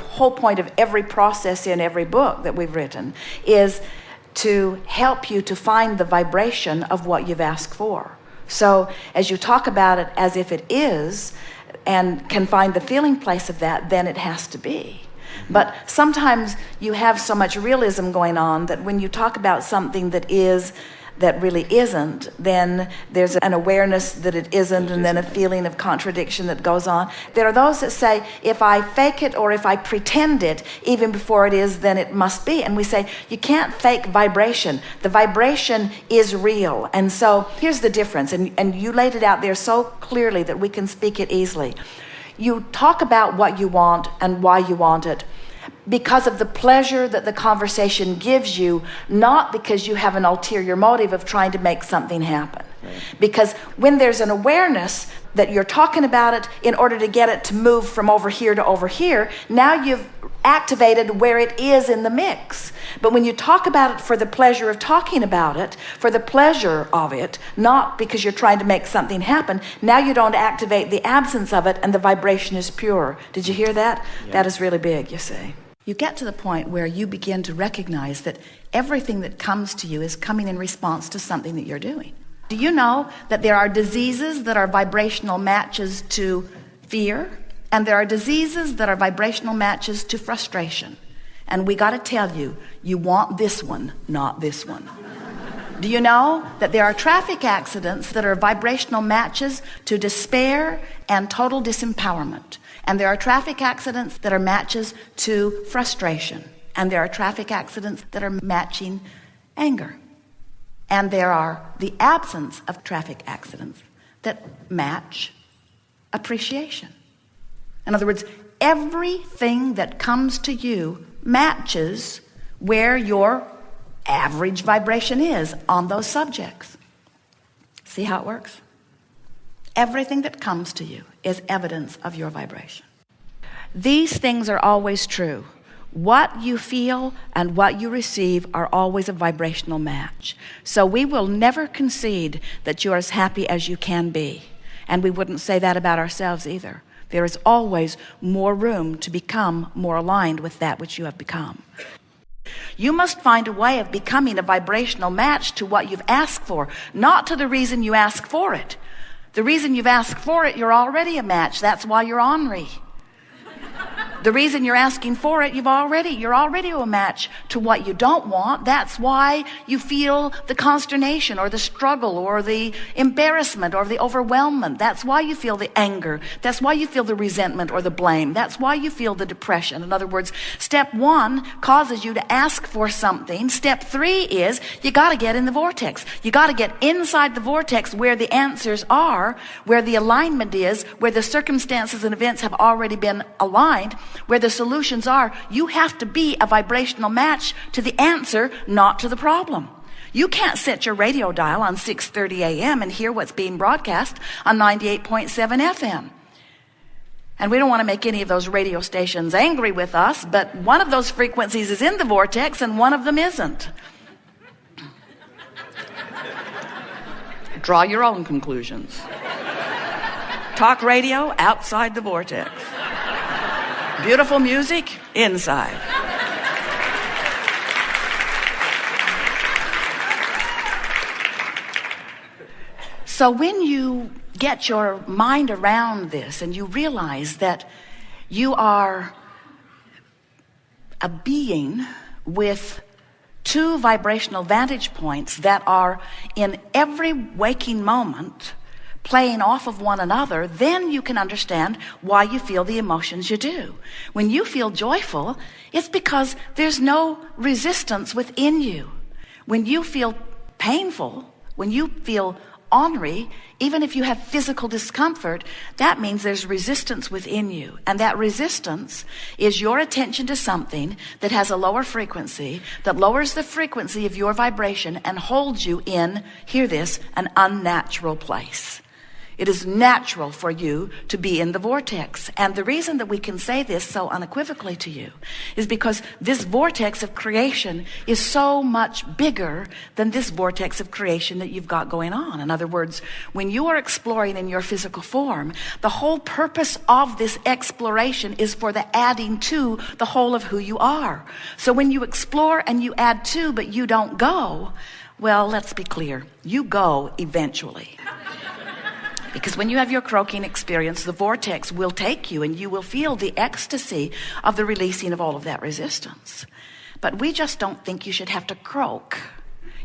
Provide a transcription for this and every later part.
Whole point of every process in every book that we've written is to help you to find the vibration of what you've asked for. So as you talk about it as if it is and can find the feeling place of that, then it has to be. But sometimes you have so much realism going on that when you talk about something that is, that really isn't, then there's an awareness that it isn't, and then a feeling of contradiction that goes on. There are those that say, if I fake it or if I pretend it, even before it is, then it must be. And we say, you can't fake vibration. The vibration is real. And so here's the difference, and you laid it out there so clearly that we can speak it easily. You talk about what you want and why you want it because of the pleasure that the conversation gives you, not because you have an ulterior motive of trying to make something happen. Right. Because when there's an awareness that you're talking about it in order to get it to move from over here to over here, now you've activated where it is in the mix. But when you talk about it for the pleasure of talking about it, for the pleasure of it, not because you're trying to make something happen, now you don't activate the absence of it and the vibration is pure. Did you hear that? Yeah. That is really big, you see. You get to the point where you begin to recognize that everything that comes to you is coming in response to something that you're doing. Do you know that there are diseases that are vibrational matches to fear? And there are diseases that are vibrational matches to frustration. And we got to tell you, you want this one, not this one. Do you know that there are traffic accidents that are vibrational matches to despair and total disempowerment? And there are traffic accidents that are matches to frustration. And there are traffic accidents that are matching anger. And there are the absence of traffic accidents that match appreciation. In other words, everything that comes to you matches where your average vibration is on those subjects. See how it works? Everything that comes to you is evidence of your vibration. These things are always true. What you feel and what you receive are always a vibrational match. So we will never concede that you're as happy as you can be. And we wouldn't say that about ourselves either. There is always more room to become more aligned with that which you have become. You must find a way of becoming a vibrational match to what you've asked for, not to the reason you ask for it. The reason you've asked for it, you're already a match. That's why you're ornery. The reason you're asking for it, you're already a match to what you don't want. That's why you feel the consternation or the struggle or the embarrassment or the overwhelmment. That's why you feel the anger. That's why you feel the resentment or the blame. That's why you feel the depression. In other words, step 1 causes you to ask for something. Step 3 is you got to get in the vortex. You got to get inside the vortex where the answers are, where the alignment is, where the circumstances and events have already been aligned, where the solutions are. You have to be a vibrational match to the answer, not to the problem. You can't set your radio dial on 6:30 a.m. and hear what's being broadcast on 98.7 FM. And we don't want to make any of those radio stations angry with us, but one of those frequencies is in the vortex and one of them isn't. Draw your own conclusions. Talk radio outside the vortex. Beautiful music inside. So when you get your mind around this and you realize that you are a being with 2 vibrational vantage points that are in every waking moment playing off of one another, then you can understand why you feel the emotions you do. When you feel joyful, it's because there's no resistance within you. When you feel painful, when you feel ornery, even if you have physical discomfort, that means there's resistance within you. And that resistance is your attention to something that has a lower frequency, that lowers the frequency of your vibration and holds you in, hear this, an unnatural place. It is natural for you to be in the vortex. And the reason that we can say this so unequivocally to you is because this vortex of creation is so much bigger than this vortex of creation that you've got going on. In other words, when you are exploring in your physical form, the whole purpose of this exploration is for the adding to the whole of who you are. So when you explore and you add to, but you don't go, well, let's be clear. You go eventually. Because when you have your croaking experience, the vortex will take you and you will feel the ecstasy of the releasing of all of that resistance. But we just don't think you should have to croak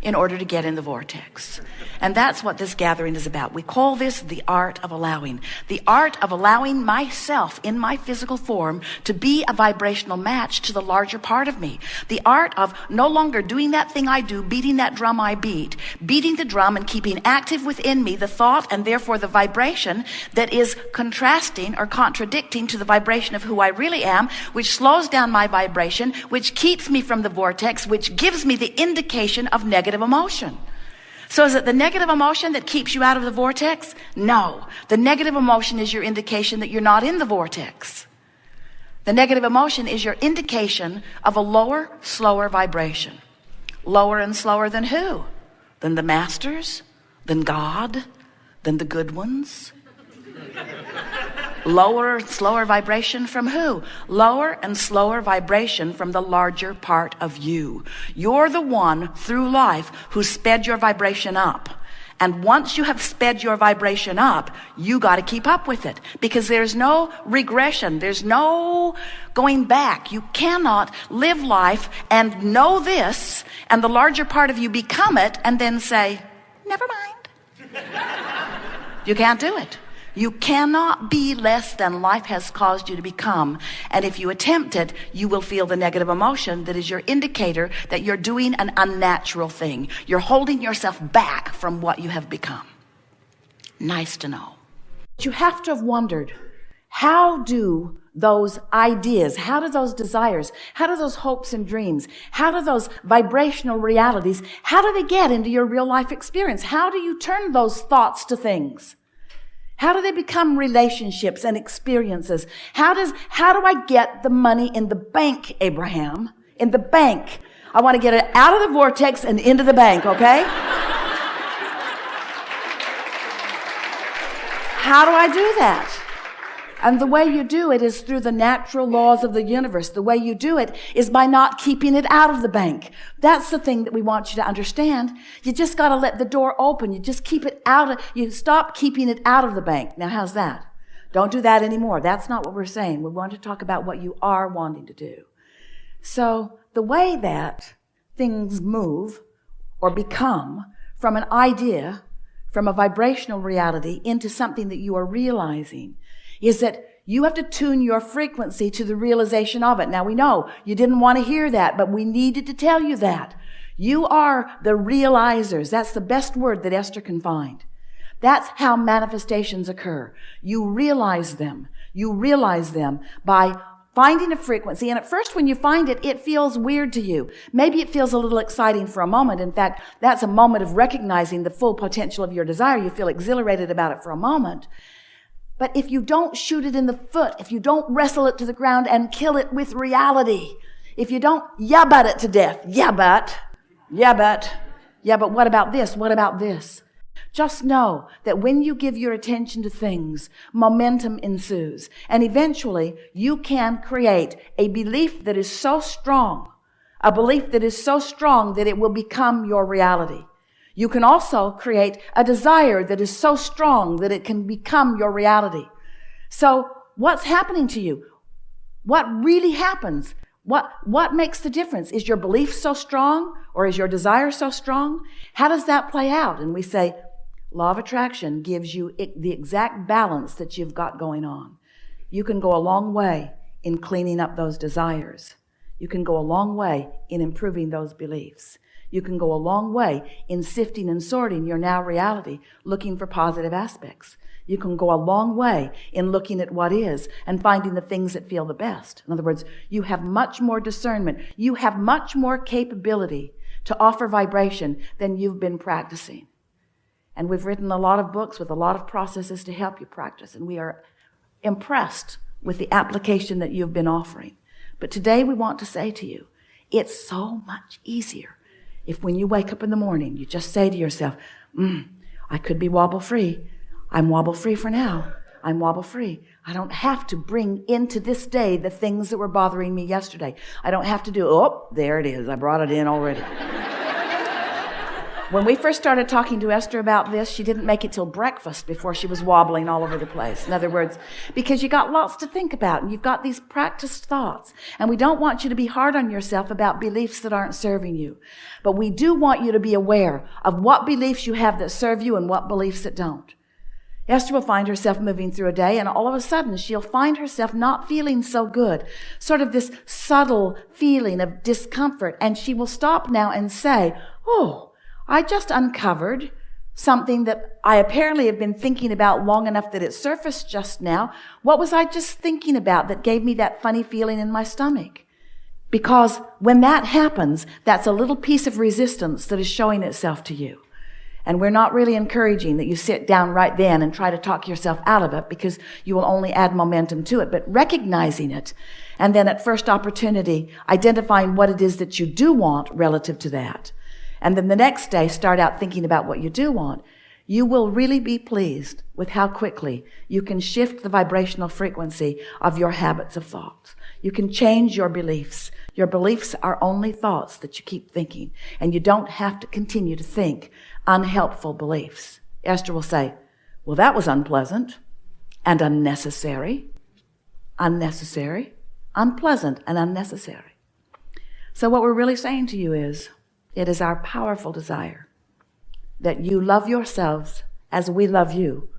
in order to get in the vortex. And that's what this gathering is about. We call this the art of allowing. The art of allowing myself in my physical form to be a vibrational match to the larger part of me. The art of no longer doing that thing I do, beating that drum I beat, beating the drum and keeping active within me the thought and therefore the vibration that is contrasting or contradicting to the vibration of who I really am, which slows down my vibration, which keeps me from the vortex, which gives me the indication of negative emotion. So is it the negative emotion that keeps you out of the vortex? No. The negative emotion is your indication that you're not in the vortex. The negative emotion is your indication of a lower, slower vibration. Lower and slower than who? Than the masters? Than God? Than the good ones? Lower and slower vibration from who? Lower and slower vibration from the larger part of you. You're the one through life who sped your vibration up. And once you have sped your vibration up, you got to keep up with it, because there's no regression. There's no going back. You cannot live life and know this and the larger part of you become it and then say, never mind. You can't do it. You cannot be less than life has caused you to become. And if you attempt it, you will feel the negative emotion that is your indicator that you're doing an unnatural thing. You're holding yourself back from what you have become. Nice to know. You have to have wondered, how do those ideas, how do those desires, how do those hopes and dreams, how do those vibrational realities, how do they get into your real life experience? How do you turn those thoughts to things? How do they become relationships and experiences? How do I get the money in the bank, Abraham? In the bank. I want to get it out of the vortex and into the bank, okay? How do I do that? And the way you do it is through the natural laws of the universe. The way you do it is by not keeping it out of the bank. That's the thing that we want you to understand. You just got to let the door open. You just keep it you stop keeping it out of the bank. Now, how's that? Don't do that anymore. That's not what we're saying. We want to talk about what you are wanting to do. So the way that things move or become from an idea, from a vibrational reality into something that you are realizing is that you have to tune your frequency to the realization of it. Now, we know you didn't want to hear that, but we needed to tell you that. You are the realizers. That's the best word that Esther can find. That's how manifestations occur. You realize them. You realize them by finding a frequency. And at first, when you find it, it feels weird to you. Maybe it feels a little exciting for a moment. In fact, that's a moment of recognizing the full potential of your desire. You feel exhilarated about it for a moment. But if you don't shoot it in the foot, if you don't wrestle it to the ground and kill it with reality, if you don't but it to death, but what about this? What about this? Just know that when you give your attention to things, momentum ensues. And eventually, you can create a belief that is so strong, a belief that is so strong that it will become your reality. You can also create a desire that is so strong that it can become your reality. So what's happening to you? What really happens? What makes the difference? Is your belief so strong or is your desire so strong? How does that play out? And we say, law of attraction gives you the exact balance that you've got going on. You can go a long way in cleaning up those desires. You can go a long way in improving those beliefs. You can go a long way in sifting and sorting your now reality, looking for positive aspects. You can go a long way in looking at what is and finding the things that feel the best. In other words, you have much more discernment. You have much more capability to offer vibration than you've been practicing. And we've written a lot of books with a lot of processes to help you practice. And we are impressed with the application that you've been offering. But today we want to say to you, it's so much easier if when you wake up in the morning, you just say to yourself, I could be wobble-free. I'm wobble-free for now. I'm wobble-free. I don't have to bring into this day the things that were bothering me yesterday. I don't have to do, oh, there it is. I brought it in already. When we first started talking to Esther about this, she didn't make it till breakfast before she was wobbling all over the place. In other words, because you got lots to think about and you've got these practiced thoughts. And we don't want you to be hard on yourself about beliefs that aren't serving you. But we do want you to be aware of what beliefs you have that serve you and what beliefs that don't. Esther will find herself moving through a day, and all of a sudden she'll find herself not feeling so good, sort of this subtle feeling of discomfort, and she will stop now and say, oh, I just uncovered something that I apparently have been thinking about long enough that it surfaced just now. What was I just thinking about that gave me that funny feeling in my stomach? Because when that happens, that's a little piece of resistance that is showing itself to you. And we're not really encouraging that you sit down right then and try to talk yourself out of it, because you will only add momentum to it. But recognizing it, and then at first opportunity, identifying what it is that you do want relative to that. And then the next day, start out thinking about what you do want. You will really be pleased with how quickly you can shift the vibrational frequency of your habits of thoughts. You can change your beliefs. Your beliefs are only thoughts that you keep thinking, and you don't have to continue to think unhelpful beliefs. Esther will say, well, that was unpleasant and unnecessary, unpleasant and unnecessary. So what we're really saying to you is, it is our powerful desire that you love yourselves as we love you,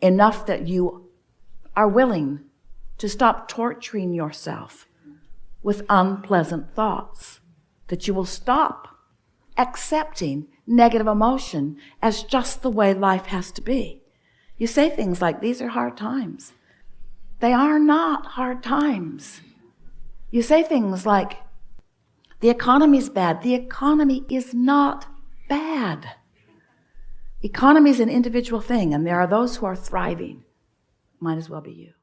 enough that you are willing to stop torturing yourself with unpleasant thoughts, that you will stop accepting negative emotion as just the way life has to be. You say things like, these are hard times. They are not hard times. You say things like, the economy is bad. The economy is not bad. Economy is an individual thing, and there are those who are thriving. Might as well be you.